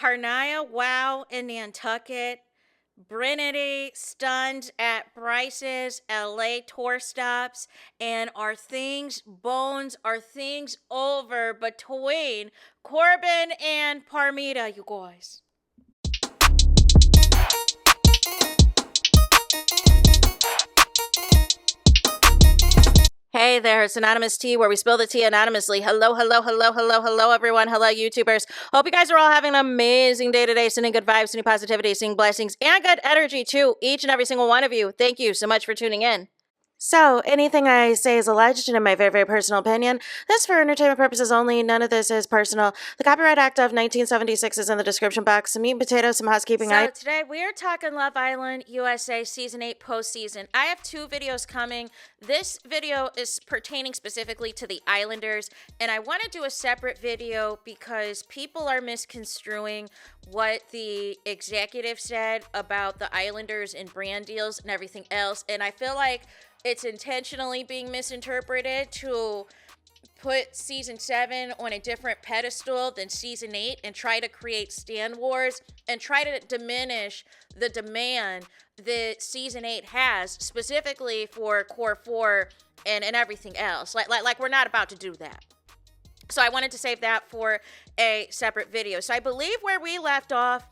Carniya, wow, in Nantucket. Brinity stunned at Bryce's LA tour stops. And are things over between Corbin and Parmida, you guys? Hey there, it's Anonymous Tea, where we spill the tea anonymously. Hello, hello, hello, hello, hello, everyone. Hello, YouTubers. Hope you guys are all having an amazing day today, sending good vibes, sending positivity, sending blessings, and good energy to each and every single one of you. Thank you so much for tuning in. So, anything I say is alleged and in my very, very personal opinion. This for entertainment purposes only. None of this is personal. The Copyright Act of 1976 is in the description box. Some meat and potatoes, some housekeeping. So, today we are talking Love Island USA Season 8 postseason. I have two videos coming. This video is pertaining specifically to the Islanders, and I want to do a separate video because people are misconstruing what the executive said about the Islanders and brand deals and everything else, and I feel like it's intentionally being misinterpreted to put season 7 on a different pedestal than season 8 and try to create stand wars and try to diminish the demand that season 8 has specifically for core 4 and everything else. Like we're not about to do that. So I wanted to save that for a separate video. So I believe where we left off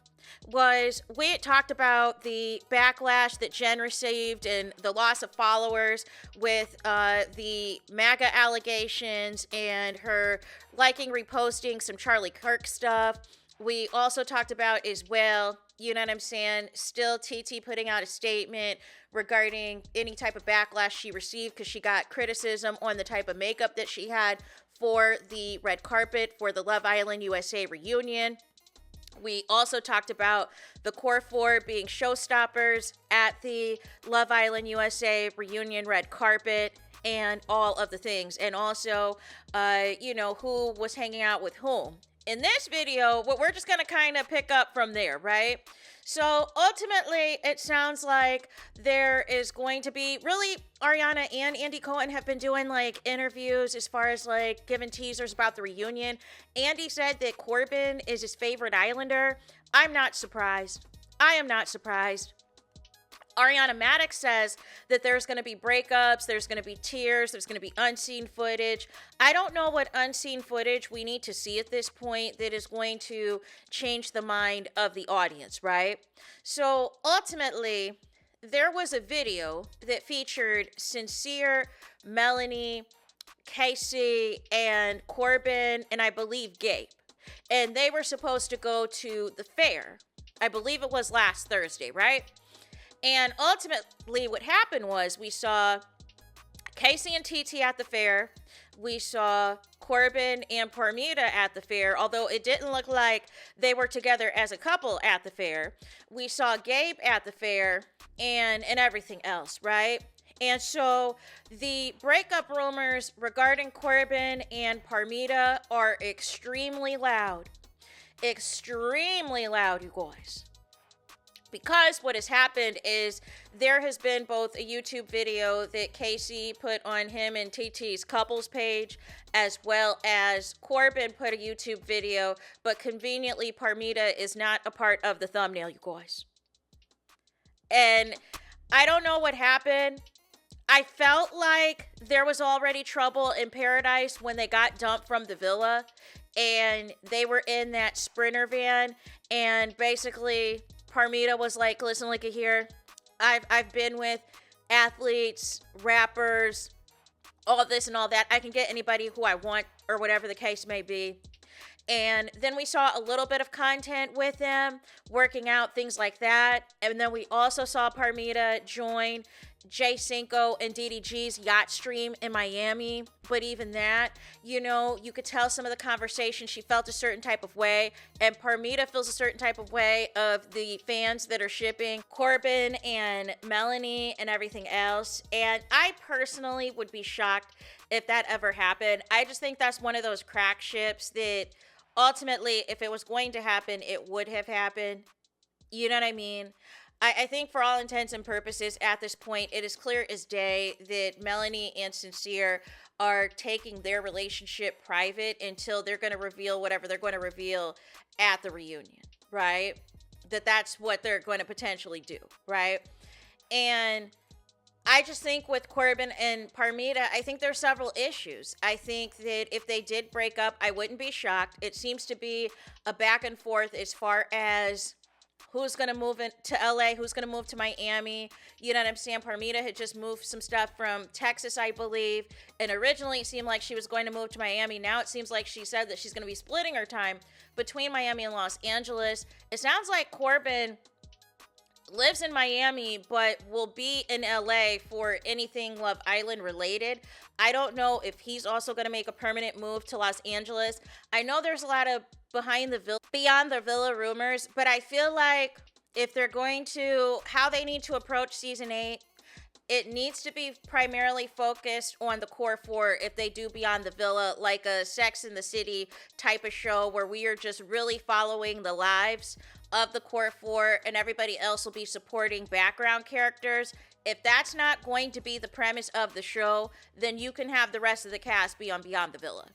was we had talked about the backlash that Jen received and the loss of followers with the MAGA allegations and her liking, reposting some Charlie Kirk stuff. We also talked about as well, you know what I'm saying, still TT putting out a statement regarding any type of backlash she received because she got criticism on the type of makeup that she had for the red carpet for the Love Island USA reunion. We also talked about the core 4 being showstoppers at the Love Island USA reunion red carpet and all of the things. And also, who was hanging out with whom. In this video, we're just going to kind of pick up from there, right? So ultimately, it sounds like there is going to be really Ariana and Andy Cohen have been doing like interviews as far as like giving teasers about the reunion. Andy said that Corbin is his favorite Islander. I'm not surprised. I am not surprised. Ariana Maddox says that there's going to be breakups, there's going to be tears, there's going to be unseen footage. I don't know what unseen footage we need to see at this point that is going to change the mind of the audience, right? So ultimately, there was a video that featured Sincere, Melanie, Casey, and Corbin, and I believe Gabe. And they were supposed to go to the fair. I believe it was last Thursday, right? And ultimately, what happened was we saw Casey and TT at the fair. We saw Corbin and Parmida at the fair, although it didn't look like they were together as a couple at the fair. We saw Gabe at the fair and everything else, right? And so the breakup rumors regarding Corbin and Parmida are extremely loud. Extremely loud, you guys. Because what has happened is there has been both a YouTube video that Casey put on him and TT's couples page, as well as Corbin put a YouTube video, but conveniently Parmida is not a part of the thumbnail, you guys. And I don't know what happened. I felt like there was already trouble in paradise when they got dumped from the villa and they were in that Sprinter van, and basically Parmida was like, listen, look at here. I've been with athletes, rappers, all this and all that. I can get anybody who I want or whatever the case may be. And then we saw a little bit of content with them, working out, things like that. And then we also saw Parmida join Jay Cinco and DDG's yacht stream in Miami. But even that, you could tell some of the conversation, she felt a certain type of way. And Parmida feels a certain type of way of the fans that are shipping Corbin and Melanie and everything else. And I personally would be shocked if that ever happened. I just think that's one of those crack ships that ultimately, if it was going to happen, it would have happened. You know what I mean? I think for all intents and purposes, at this point, it is clear as day that Melanie and Sincere are taking their relationship private until they're going to reveal whatever they're going to reveal at the reunion. right? That's what they're going to potentially do, right? And I just think with Corbin and Parmida, I think there's several issues. I think that if they did break up, I wouldn't be shocked. It seems to be a back and forth as far as who's going to move to LA, who's going to move to Miami. You know what I'm saying? Parmida had just moved some stuff from Texas, I believe. And originally it seemed like she was going to move to Miami. Now it seems like she said that she's going to be splitting her time between Miami and Los Angeles. It sounds like Corbin lives in Miami, but will be in LA for anything Love Island related. I don't know if he's also going to make a permanent move to Los Angeles. I know there's a lot of beyond the villa rumors, but I feel like if they're going to, how they need to approach season 8, it needs to be primarily focused on the core 4 if they do Beyond the Villa, like a Sex in the City type of show where we are just really following the lives of the core 4 and everybody else will be supporting background characters. If that's not going to be the premise of the show, then you can have the rest of the cast be on Beyond the Villa.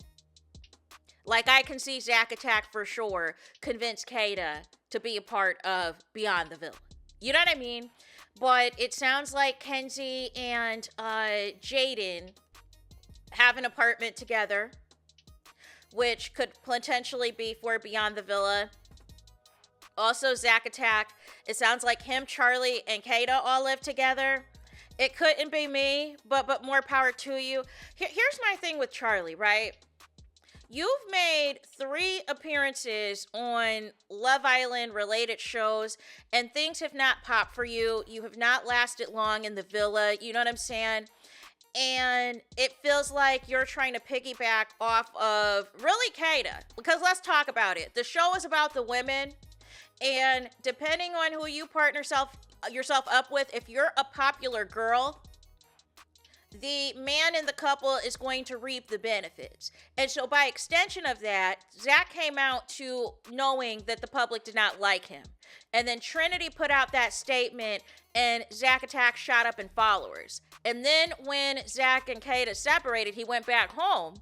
Like I can see Zack Attack for sure convince Kada to be a part of Beyond the Villa. You know what I mean? But it sounds like Kenzie and Jaden have an apartment together, which could potentially be for Beyond the Villa. Also, Zack Attack, it sounds like him, Charlie, and Kada all live together. It couldn't be me, but more power to you. Here's my thing with Charlie, right? You've made 3 appearances on Love Island related shows and things have not popped for you. You have not lasted long in the villa. You know what I'm saying? And it feels like you're trying to piggyback off of really Kada. Because let's talk about it. The show is about the women. And depending on who you partner yourself up with, if you're a popular girl, the man in the couple is going to reap the benefits. And so by extension of that, Zack came out to knowing that the public did not like him. And then Trinity put out that statement and Zack Attack shot up in followers. And then when Zack and Kada separated, he went back home.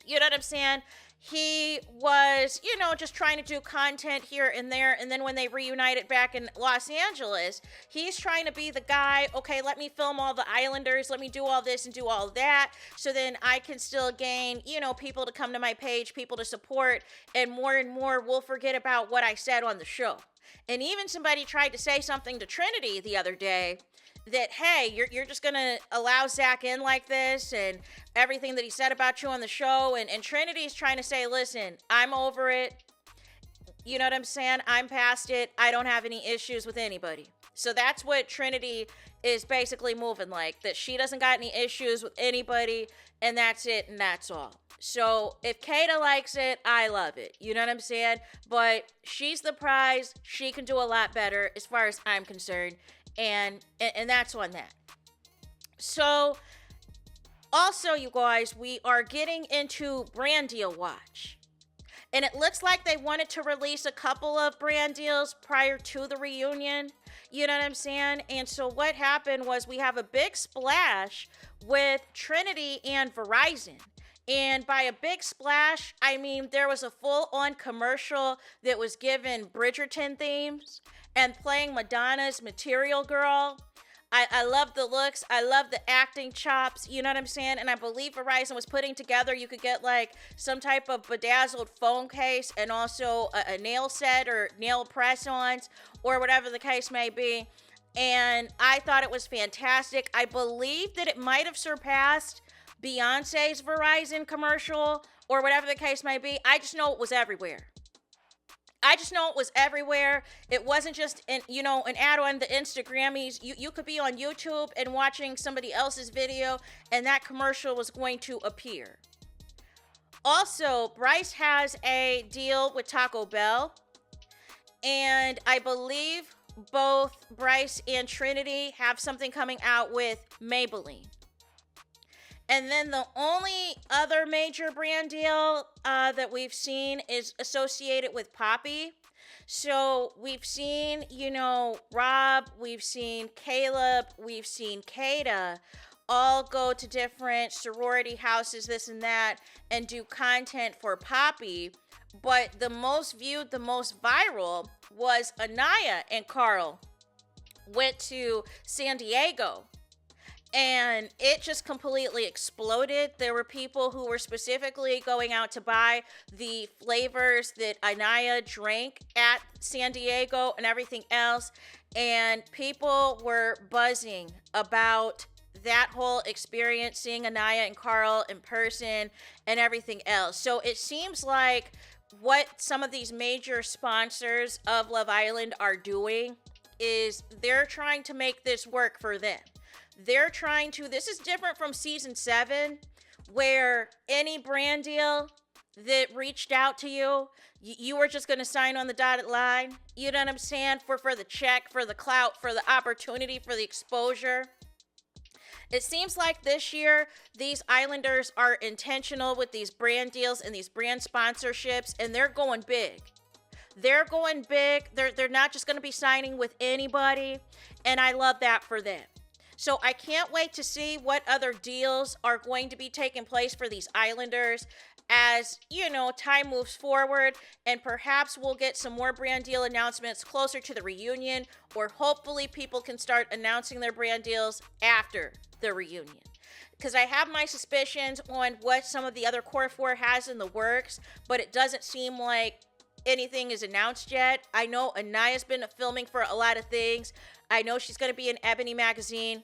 You know what I'm saying? He was, just trying to do content here and there. And then when they reunited back in Los Angeles, he's trying to be the guy, okay, let me film all the Islanders. Let me do all this and do all that. So then I can still gain, people to come to my page, people to support. And more we'll forget about what I said on the show. And even somebody tried to say something to Trinity the other day that, hey, you're just going to allow Zack in like this and everything that he said about you on the show. And Trinity's trying to say, listen, I'm over it. You know what I'm saying? I'm past it. I don't have any issues with anybody. So that's what Trinity is basically moving like, that she doesn't got any issues with anybody and that's it and that's all. So if Kada likes it, I love it. You know what I'm saying? But she's the prize. She can do a lot better as far as I'm concerned. And that's on that. So, also, you guys, we are getting into brand deal watch. And it looks like they wanted to release a couple of brand deals prior to the reunion. You know what I'm saying? And so what happened was we have a big splash with Trinity and Verizon. And by a big splash, I mean there was a full-on commercial that was given Bridgerton themes and playing Madonna's Material Girl. I love the looks. I love the acting chops. You know what I'm saying? And I believe Verizon was putting together, you could get like some type of bedazzled phone case and also a nail set or nail press-ons or whatever the case may be. And I thought it was fantastic. I believe that it might have surpassed Beyonce's Verizon commercial or whatever the case may be. I just know it was everywhere. It wasn't just an ad on the Instagrammies. You could be on YouTube and watching somebody else's video and that commercial was going to appear. Also, Bryce has a deal with Taco Bell. And I believe both Bryce and Trinity have something coming out with Maybelline. And then the only other major brand deal that we've seen is associated with Poppy. So we've seen, Rob, we've seen Caleb, we've seen Kada all go to different sorority houses, this and that, and do content for Poppy. But the most viewed, the most viral was Anaya and Carl went to San Diego. And it just completely exploded. There were people who were specifically going out to buy the flavors that Anaya drank at San Diego and everything else. And people were buzzing about that whole experience, seeing Anaya and Carl in person and everything else. So it seems like what some of these major sponsors of Love Island are doing is they're trying to make this work for them. They're trying to, this is different from season 7, where any brand deal that reached out to you, you were just going to sign on the dotted line. You know what I'm saying? For the check, for the clout, for the opportunity, for the exposure. It seems like this year, these Islanders are intentional with these brand deals and these brand sponsorships, and they're going big. They're going big. They're not just going to be signing with anybody, and I love that for them. So I can't wait to see what other deals are going to be taking place for these Islanders as, you know, time moves forward, and perhaps we'll get some more brand deal announcements closer to the reunion, or hopefully people can start announcing their brand deals after the reunion. Because I have my suspicions on what some of the other Core 4 has in the works, but it doesn't seem like anything is announced yet. I know Anaya's been filming for a lot of things. I know she's going to be in Ebony magazine.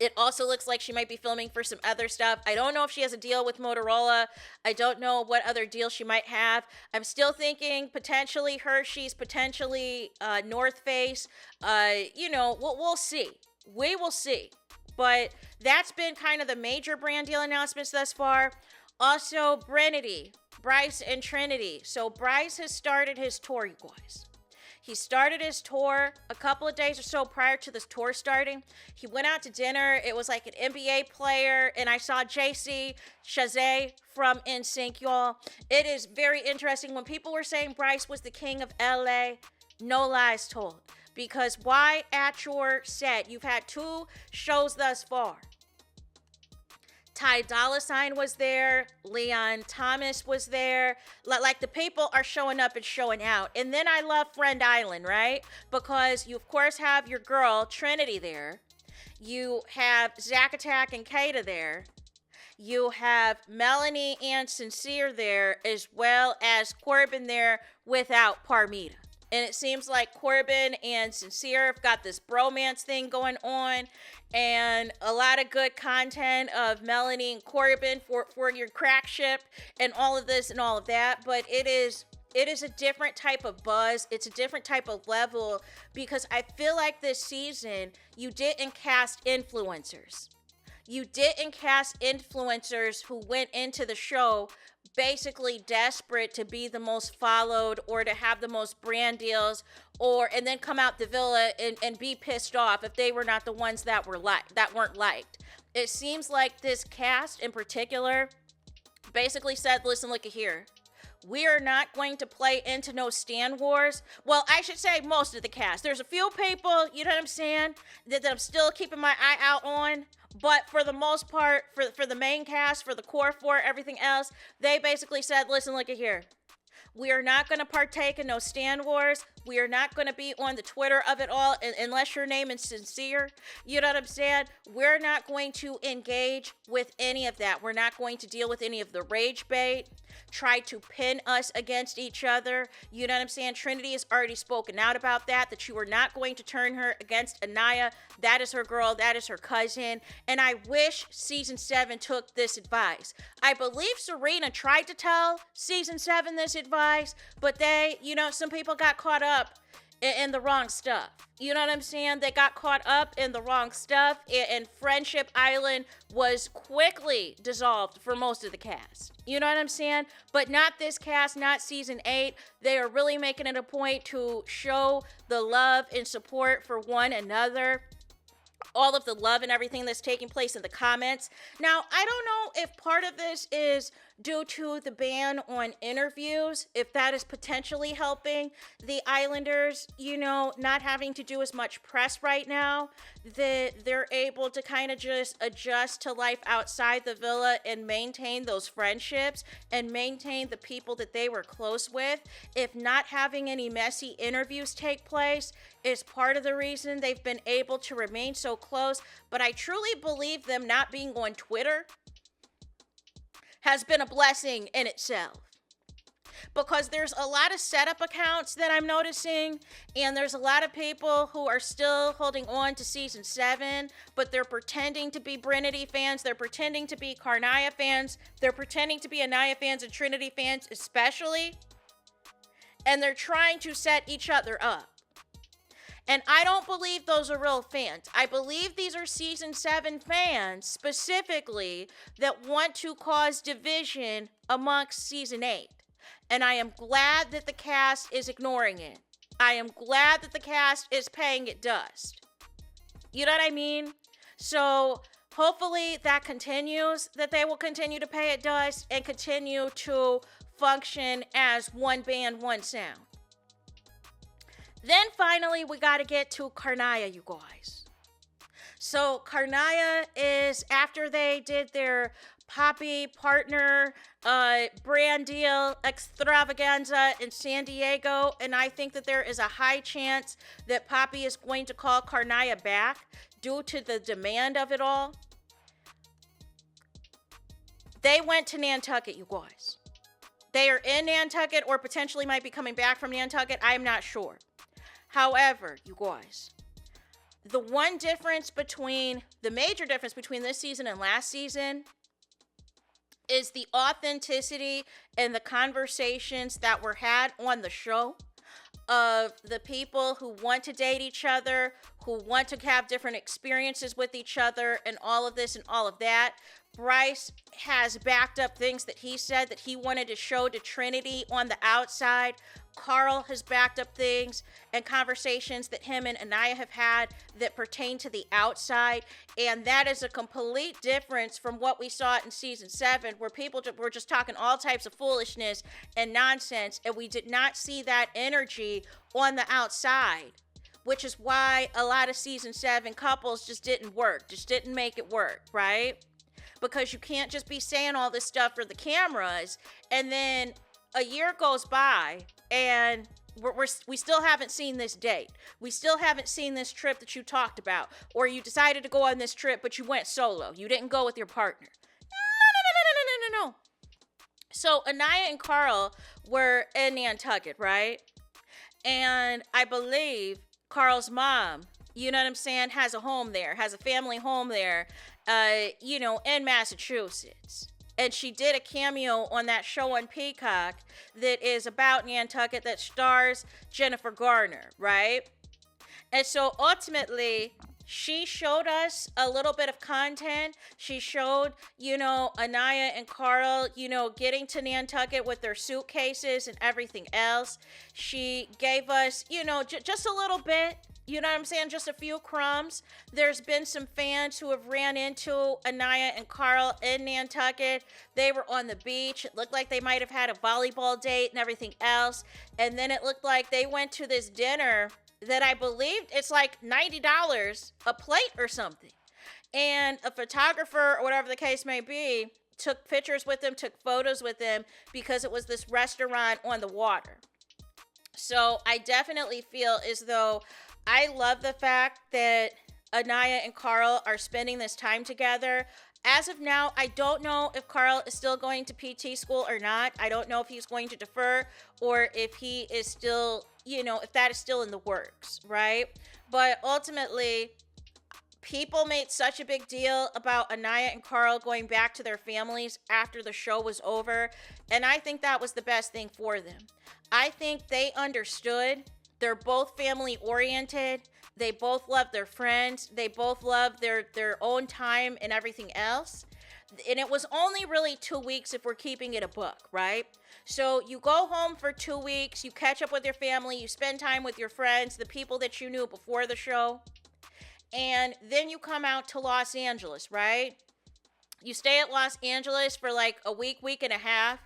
It also looks like she might be filming for some other stuff. I don't know if she has a deal with Motorola. I don't know what other deal she might have. I'm still thinking potentially Hershey's, potentially North Face. You know, we'll see. We will see. But that's been kind of the major brand deal announcements thus far. Also, Brinity, Bryce and Trinity. So Bryce has started his tour, you guys. He started his tour a couple of days or so prior to this tour starting. He went out to dinner. It was like an NBA player, and I saw JC Chazé from NSYNC, y'all. It is very interesting. When people were saying Bryce was the king of LA, no lies told. Because why at your set? You've had 2 shows thus far. Ty Dolla $ign was there. Leon Thomas was there. Like, the people are showing up and showing out. And then I love Friend Island, right? Because you, of course, have your girl, Trinity, there. You have Zack Attack and Kata there. You have Melanie and Sincere there, as well as Corbin there without Parmida. And it seems like Corbin and Sincere have got this bromance thing going on, and a lot of good content of Melanie and Corbin for your crack ship and all of this and all of that. But it is a different type of buzz. It's a different type of level, because I feel like this season you didn't cast influencers. You didn't cast influencers who went into the show basically desperate to be the most followed or to have the most brand deals, and then come out the villa and be pissed off if they were not the ones that weren't liked. It seems like this cast in particular basically said, listen, look here. We are not going to play into no Stan Wars. Well, I should say most of the cast. There's a few people, you know what I'm saying, that I'm still keeping my eye out on. But for the most part, for the main cast, for the Core 4, everything else, they basically said, listen, look at here. We are not going to partake in no Stan Wars. We are not going to be on the Twitter of it all unless your name is Sincere. You know what I'm saying? We're not going to engage with any of that. We're not going to deal with any of the rage bait. Try to pin us against each other. You know what I'm saying? Trinity has already spoken out about that you are not going to turn her against Anaya. That is her girl. That is her cousin. And I wish season 7 took this advice. I believe Serena tried to tell season 7 this advice, but some people got caught up in the wrong stuff. You know what I'm saying? They got caught up in the wrong stuff, and Friendship Island was quickly dissolved for most of the cast. You know what I'm saying? But not this cast, not season 8. They are really making it a point to show the love and support for one another. All of the love and everything that's taking place in the comments. Now, I don't know if part of this is due to the ban on interviews, if that is potentially helping the Islanders, not having to do as much press right now, that they're able to kind of just adjust to life outside the villa and maintain those friendships and maintain the people that they were close with. If not having any messy interviews take place is part of the reason they've been able to remain so close. But I truly believe them not being on Twitter has been a blessing in itself, because there's a lot of setup accounts that I'm noticing, and there's a lot of people who are still holding on to season 7, but they're pretending to be Brinity fans, they're pretending to be Carniya fans, they're pretending to be Anaya fans and Trinity fans especially, and they're trying to set each other up. And I don't believe those are real fans. I believe these are season 7 fans specifically that want to cause division amongst season 8. And I am glad that the cast is ignoring it. I am glad that the cast is paying it dust. You know what I mean? So hopefully that continues, that they will continue to pay it dust and continue to function as one band, one sound. Then finally, we got to get to Carniya, you guys. So Carniya is, after they did their Poppy partner brand deal extravaganza in San Diego, and I think that there is a high chance that Poppy is going to call Carniya back due to the demand of it all. They went to Nantucket, you guys. They are in Nantucket or potentially might be coming back from Nantucket. I am not sure. However, you guys, the major difference between this season and last season is the authenticity and the conversations that were had on the show of the people who want to date each other, who want to have different experiences with each other, and all of this and all of that. Bryce has backed up things that he said that he wanted to show to Trinity on the outside. Carl has backed up things and conversations that him and Anaya have had that pertain to the outside. And that is a complete difference from what we saw in season 7, where people were just talking all types of foolishness and nonsense. And we did not see that energy on the outside, which is why a lot of season 7 couples just didn't make it work, right? Because you can't just be saying all this stuff for the cameras, and then a year goes by and we still haven't seen this date. We still haven't seen this trip that you talked about, or you decided to go on this trip but you went solo. You didn't go with your partner. No. So Anaya and Carl were in Nantucket, right? And I believe Carl's mom, you know what I'm saying, has a home there, has a family home there, in Massachusetts. And she did a cameo on that show on Peacock that is about Nantucket that stars Jennifer Garner, right? And so ultimately, she showed us a little bit of content. She showed, Anaya and Carl, getting to Nantucket with their suitcases and everything else. She gave us, just a little bit. You know what I'm saying? Just a few crumbs. There's been some fans who have ran into Anaya and Carl in Nantucket. They were on the beach. It looked like they might have had a volleyball date and everything else. And then it looked like they went to this dinner that I believed it's like $90 a plate or something. And a photographer, or whatever the case may be, took pictures with them, took photos with them, because it was this restaurant on the water. So I definitely feel as though I love the fact that Anaya and Carl are spending this time together. As of now, I don't know if Carl is still going to PT school or not. I don't know if he's going to defer or if he is still, if that is still in the works, right? But ultimately, people made such a big deal about Anaya and Carl going back to their families after the show was over. And I think that was the best thing for them. I think they understood. They're both family oriented. They both love their friends. They both love their own time and everything else. And it was only really 2 weeks if we're keeping it a book, right? So you go home for 2 weeks, you catch up with your family, you spend time with your friends, the people that you knew before the show, and then you come out to Los Angeles, right? You stay at Los Angeles for like a week and a half.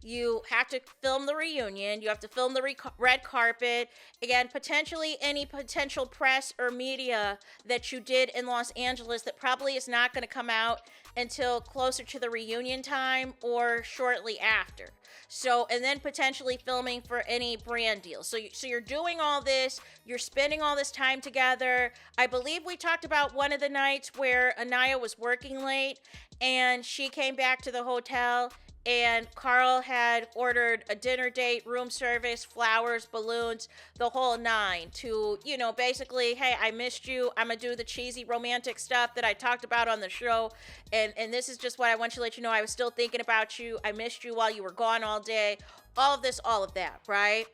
You have to film the reunion. You have to film the red carpet. Again, potentially any potential press or media that you did in Los Angeles that probably is not going to come out until closer to the reunion time or shortly after. So, and then potentially filming for any brand deals. So you're doing all this. You're spending all this time together. I believe we talked about one of the nights where Anaya was working late and she came back to the hotel and Carl had ordered a dinner date, room service, flowers, balloons, the whole nine to, you know, basically, hey, I missed you. I'm going to do the cheesy romantic stuff that I talked about on the show. And this is just what I want to let you know. I was still thinking about you. I missed you while you were gone all day. All of this, all of that, right?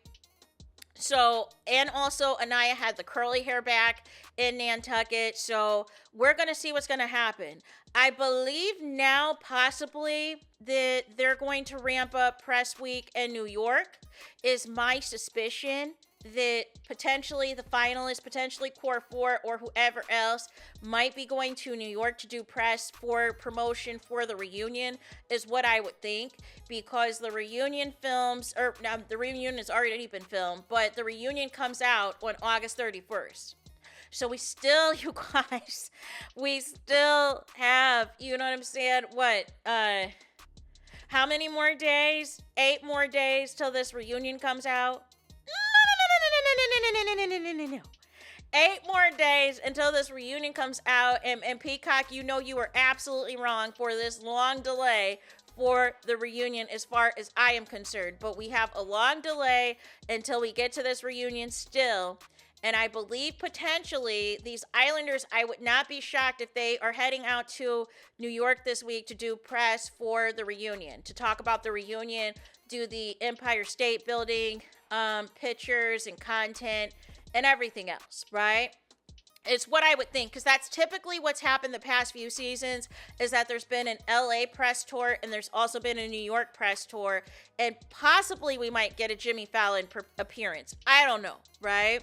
So, and also Anaya had the curly hair back in Nantucket. So we're going to see what's going to happen. I believe now possibly that they're going to ramp up press week in New York is my suspicion, that potentially the finalists, potentially Core 4 or whoever else might be going to New York to do press for promotion for the reunion is what I would think, because the reunion films, or the reunion has already been filmed, but the reunion comes out on August 31st. So we still, you guys, we still have, you know what I'm saying? What, how many more days? 8 more days till this reunion comes out? No. 8 more days until this reunion comes out. And Peacock, you know you were absolutely wrong for this long delay for the reunion as far as I am concerned. But we have a long delay until we get to this reunion still. And I believe potentially these Islanders, I would not be shocked if they are heading out to New York this week to do press for the reunion, to talk about the reunion, do the Empire State Building pictures and content and everything else, right? It's what I would think, because that's typically what's happened the past few seasons, is that there's been an LA press tour and there's also been a New York press tour, and possibly we might get a Jimmy Fallon appearance. I don't know, right?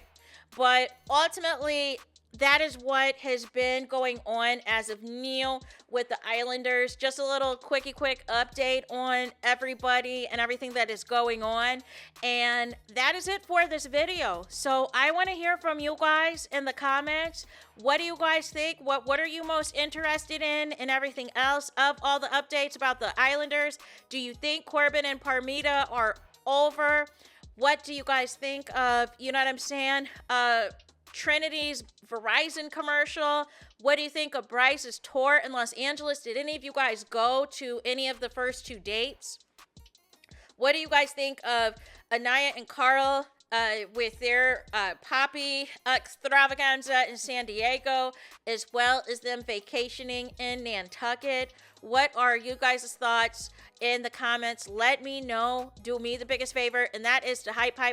But ultimately, that is what has been going on as of now with the Islanders. Just a little quick update on everybody and everything that is going on. And that is it for this video. So I want to hear from you guys in the comments. What do you guys think? What are you most interested in and everything else of all the updates about the Islanders? Do you think Corbin and Parmida are over? What do you guys think of, you know what I'm saying, Trinity's Verizon commercial? What do you think of Bryce's tour in Los Angeles? Did any of you guys go to any of the first 2 dates? What do you guys think of Anaya and Carl with their poppy extravaganza in San Diego, as well as them vacationing in Nantucket? What are you guys' thoughts in the comments? Let me know. Do me the biggest favor, and that is to hype the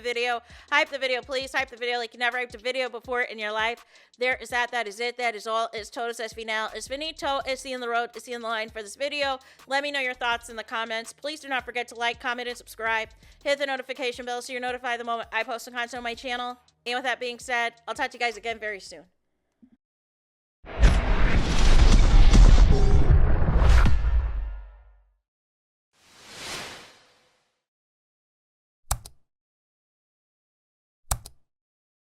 video. Hype the video, please. Hype the video like you never hyped a video before in your life. There is that. That is it. That is all. It's Todos es final. It's finito. It's the end of the road. It's the end of the line for this video. Let me know your thoughts in the comments. Please do not forget to like, comment, and subscribe. Hit the notification bell so you're notified the moment I post some content on my channel. And with that being said, I'll talk to you guys again very soon.